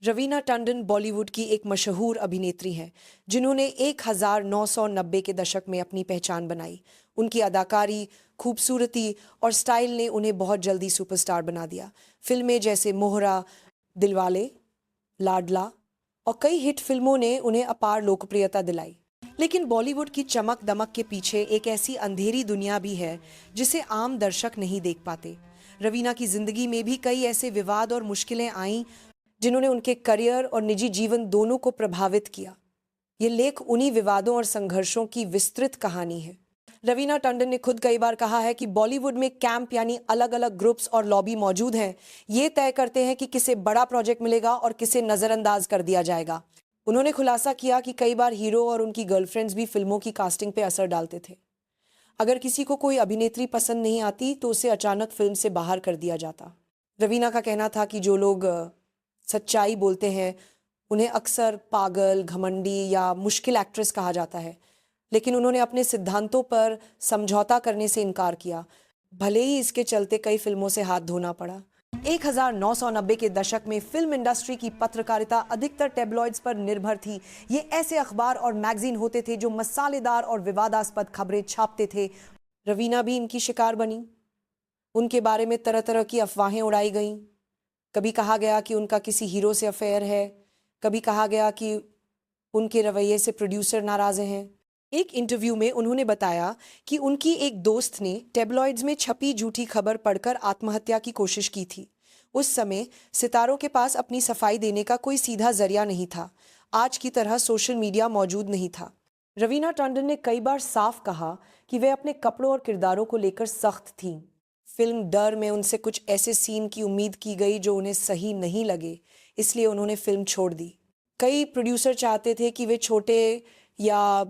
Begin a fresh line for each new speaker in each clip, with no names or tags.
रवीना टंडन बॉलीवुड की एक मशहूर अभिनेत्री हैं जिन्होंने 1990 के दशक में अपनी पहचान बनाई। उनकी अदाकारी, खूबसूरती और स्टाइल ने उन्हें बहुत जल्दी सुपरस्टार बना दिया। फिल्में जैसे मोहरा, दिलवाले, लाडला और कई हिट फिल्मों ने उन्हें अपार लोकप्रियता दिलाई। लेकिन बॉलीवुड की चमक दमक के पीछे एक ऐसी अंधेरी दुनिया भी है जिसे आम दर्शक नहीं देख पाते। रवीना की जिंदगी में भी कई ऐसे विवाद और मुश्किलें आईं जिन्होंने उनके करियर और निजी जीवन दोनों को प्रभावित किया। ये लेख उन्हीं विवादों और संघर्षों की विस्तृत कहानी है। रवीना टंडन ने खुद कई बार कहा है कि बॉलीवुड में कैंप यानी अलग अलग ग्रुप्स और लॉबी मौजूद हैं। ये तय करते हैं कि किसे बड़ा प्रोजेक्ट मिलेगा और किसे नजरअंदाज कर दिया जाएगा। उन्होंने खुलासा किया कि कई बार हीरो और उनकी गर्लफ्रेंड्स भी फिल्मों की कास्टिंग पे असर डालते थे। अगर किसी को कोई अभिनेत्री पसंद नहीं आती तो उसे अचानक फिल्म से बाहर कर दिया जाता। रवीना का कहना था कि जो लोग सच्चाई बोलते हैं उन्हें अक्सर पागल, घमंडी या मुश्किल एक्ट्रेस कहा जाता है, लेकिन उन्होंने अपने सिद्धांतों पर समझौता करने से इनकार किया, भले ही इसके चलते कई फिल्मों से हाथ धोना पड़ा। 1990 के दशक में फिल्म इंडस्ट्री की पत्रकारिता अधिकतर टेबलॉइड्स पर निर्भर थी। ये ऐसे अखबार और मैगजीन होते थे जो मसालेदार और विवादास्पद खबरें छापते थे। रवीना भी इनकी शिकार बनी। उनके बारे में तरह तरह की अफवाहें उड़ाई गईं। कभी कहा गया कि उनका किसी हीरो से अफेयर है, कभी कहा गया कि उनके रवैये से प्रोड्यूसर नाराज हैं। एक इंटरव्यू में उन्होंने बताया कि उनकी एक दोस्त ने टेबलॉइड्स में छपी झूठी खबर पढ़कर आत्महत्या की कोशिश की थी। उस समय सितारों के पास अपनी सफाई देने का कोई सीधा जरिया नहीं था। आज की तरह सोशल मीडिया मौजूद नहीं था। रवीना टंडन ने कई बार साफ कहा कि वे अपने कपड़ों और किरदारों को लेकर सख्त थीं। फिल्म डर में उनसे कुछ ऐसे सीन की उम्मीद की गई जो उन्हें सही नहीं लगे, इसलिए उन्होंने फिल्म छोड़ दी। कई प्रोड्यूसर चाहते थे कि वे छोटे या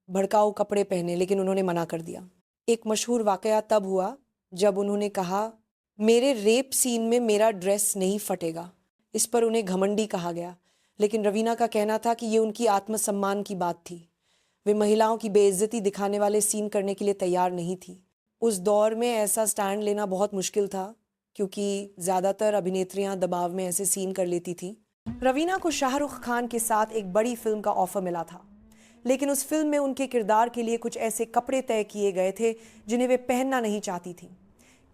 भड़काऊ कपड़े पहने, लेकिन उन्होंने मना कर दिया। एक मशहूर वाकया तब हुआ जब उन्होंने कहा, मेरे रेप सीन में मेरा ड्रेस नहीं फटेगा। इस पर उन्हें घमंडी कहा गया, लेकिन रवीना का कहना था कि ये उनकी आत्मसम्मान की बात थी। वे महिलाओं की बेइज्जती दिखाने वाले सीन करने के लिए तैयार नहीं थी। उस दौर में ऐसा स्टैंड लेना बहुत मुश्किल था, क्योंकि ज़्यादातर अभिनेत्रियां दबाव में ऐसे सीन कर लेती थीं। रवीना को शाहरुख खान के साथ एक बड़ी फिल्म का ऑफर मिला था, लेकिन उस फिल्म में उनके किरदार के लिए कुछ ऐसे कपड़े तय किए गए थे जिन्हें वे पहनना नहीं चाहती थीं,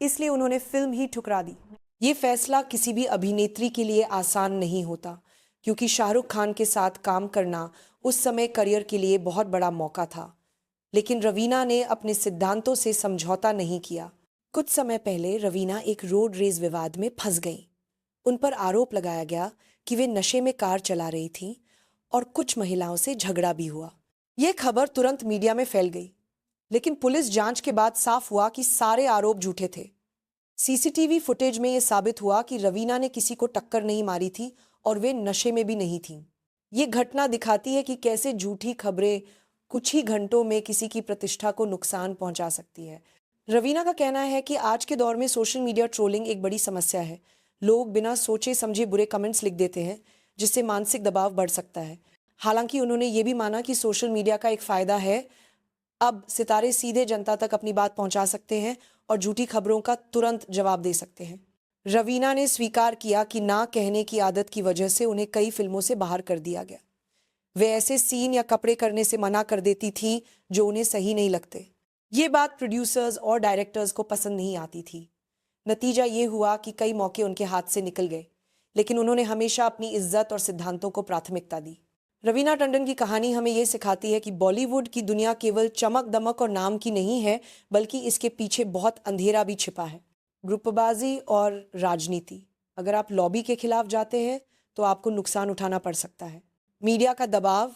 इसलिए उन्होंने फिल्म ही ठुकरा दी। ये फैसला किसी भी अभिनेत्री के लिए आसान नहीं होता, क्योंकि शाहरुख खान के साथ काम करना उस समय करियर के लिए बहुत बड़ा मौका था। लेकिन रवीना ने अपने सिद्धांतों से समझौता नहीं किया। कुछ समय पहले रवीना एक रोड रेस विवाद में फंस गईं। उन पर आरोप लगाया गया कि वे नशे में कार चला रही थीं और कुछ महिलाओं से झगड़ा भी हुआ। यह खबर तुरंत मीडिया में फैल गई, लेकिन पुलिस जांच के बाद साफ हुआ कि सारे आरोप झूठे थे। सीसीटीवी फुटेज में यह साबित हुआ कि रवीना ने किसी को टक्कर नहीं मारी थी और वे नशे में भी नहीं थीं। ये घटना दिखाती है कि कैसे झूठी खबरें कुछ ही घंटों में किसी की प्रतिष्ठा को नुकसान पहुंचा सकती है। रवीना का कहना है कि आज के दौर में सोशल मीडिया ट्रोलिंग एक बड़ी समस्या है। लोग बिना सोचे समझे बुरे कमेंट्स लिख देते हैं, जिससे मानसिक दबाव बढ़ सकता है। हालांकि उन्होंने ये भी माना कि सोशल मीडिया का एक फायदा है, अब सितारे सीधे जनता तक अपनी बात पहुंचा सकते हैं और झूठी खबरों का तुरंत जवाब दे सकते हैं। रवीना ने स्वीकार किया कि ना कहने की आदत की वजह से उन्हें कई फिल्मों से बाहर कर दिया गया। वे ऐसे सीन या कपड़े करने से मना कर देती थी जो उन्हें सही नहीं लगते। ये बात प्रोड्यूसर्स और डायरेक्टर्स को पसंद नहीं आती थी। नतीजा ये हुआ कि कई मौके उनके हाथ से निकल गए, लेकिन उन्होंने हमेशा अपनी इज्जत और सिद्धांतों को प्राथमिकता दी। रवीना टंडन की कहानी हमें ये सिखाती है कि बॉलीवुड की दुनिया केवल चमक दमक और नाम की नहीं है, बल्कि इसके पीछे बहुत अंधेरा भी छिपा है। ग्रुपबाजी और राजनीति। अगर आप लॉबी के खिलाफ जाते हैं तो आपको नुकसान उठाना पड़ सकता है। मीडिया का दबाव,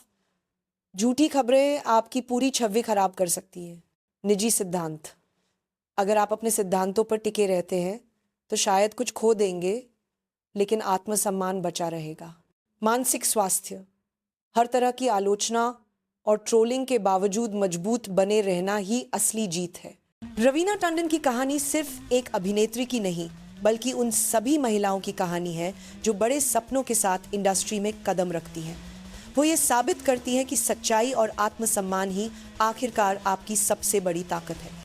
झूठी खबरें आपकी पूरी छवि खराब कर सकती हैं। निजी सिद्धांत, अगर आप अपने सिद्धांतों पर टिके रहते हैं तो शायद कुछ खो देंगे, लेकिन आत्मसम्मान बचा रहेगा। मानसिक स्वास्थ्य, हर तरह की आलोचना और ट्रोलिंग के बावजूद मजबूत बने रहना ही असली जीत है। रवीना टंडन की कहानी सिर्फ एक अभिनेत्री की नहीं, बल्कि उन सभी महिलाओं की कहानी है जो बड़े सपनों के साथ इंडस्ट्री में कदम रखती हैं। वो ये साबित करती है कि सच्चाई और आत्मसम्मान ही आखिरकार आपकी सबसे बड़ी ताकत है।